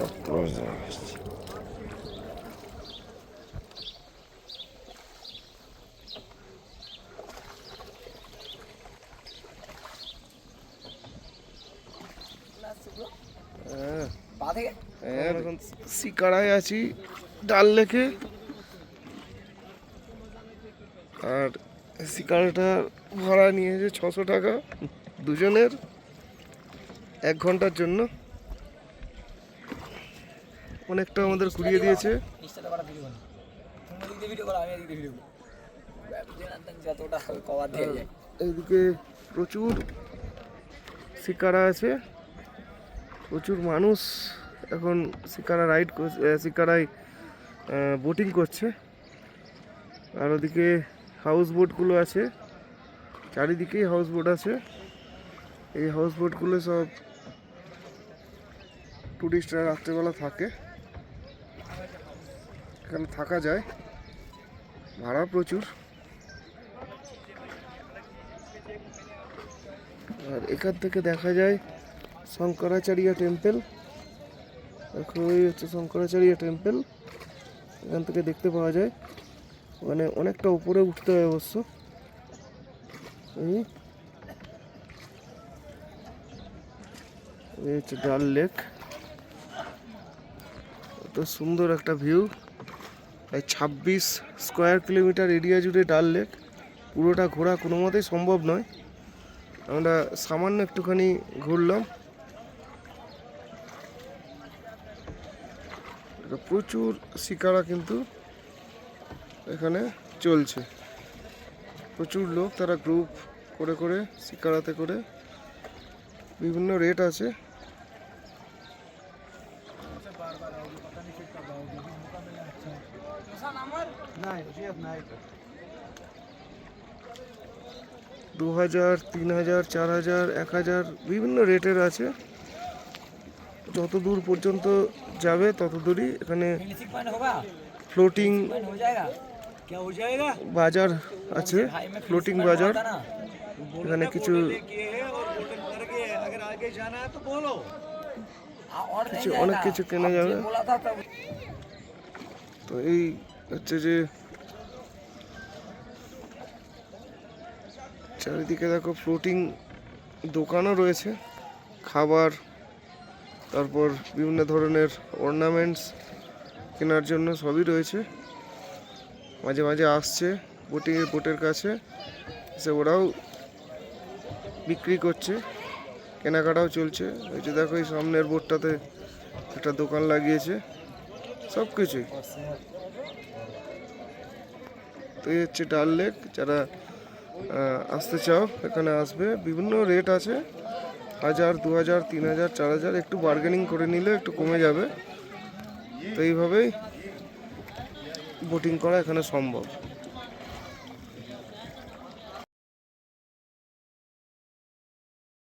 সব ক্রস দেওয়া হয়েছে। এখন শিকারায় আছি ডাল লেকে, আর শিকারাটা ভাড়া নিয়েছে 600 টাকা দুজনের 1 ঘন্টার জন্য। অনেকটা আমাদের ঘুরিয়ে দিয়েছে। এইদিকে প্রচুর শিকারা আছে, প্রচুর মানুষ এখন শিকারা রাইড শিকারায় বোটিং করছে। আর ওদিকে হাউস বোটগুলো আছে, চারিদিকেই হাউস বোট আছে। এই হাউস বোটগুলো সব টুরিস্টরা রাত্রেবেলা থাকে, এখানে থাকা যায়, ভাড়া প্রচুর। আর এখান থেকে দেখা যায় শঙ্করাচার্য টেম্পল। এখন ওই হচ্ছে শঙ্করাচার্য টেম্পল, এখান থেকে দেখতে পাওয়া যায়। মানে অনেকটা উপরে উঠতে হয় অবশ্য। এই হচ্ছে ডাল লেক, এত সুন্দর একটা ভিউ। এই 26 স্কোয়ার কিলোমিটার এরিয়া জুড়ে ডাল লেক, পুরোটা ঘোরা কোনো মতেই সম্ভব নয়। আমরা সামান্য একটুখানি ঘুরলাম। প্রচুর শিকারা কিন্তু এখানে চলছে, প্রচুর লোক, তারা গ্রুপ করে করে শিকারাতে করে, বিভিন্ন রেট আছে। দু 2000, 3000, 4000, 1000 বিভিন্ন রেটের আছে। যত দূর পর্যন্ত যাবে তত দূরই এখানে ফ্লোটিং বাজার আছে, ফ্লোটিং বাজার। এখানে কিছু অনেক কিছু কেনা যাবে। তো এই হচ্ছে যে চারিদিকে দেখো ফ্লোটিং দোকানও রয়েছে, খাবার, তারপর বিভিন্ন ধরনের অর্নামেন্টস কেনার জন্য সবই রয়েছে। মাঝে মাঝে আসছে বোটের কাছে এসে ওরাও বিক্রি করছে, কেনাকাটাও চলছে। এই যে দেখো এই সামনের বোটটাতে একটা দোকান লাগিয়েছে, সব কিছুই। তো এই হচ্ছে ডাল লেক, যারা আসতে চাও এখানে আসবে। বিভিন্ন রেট আছে, 1000, 2000, 3000, 4000, একটু বার্গেনিং করে নিলে একটু কমে যাবে। তো এইভাবেই বোটিং করা এখানে সম্ভব।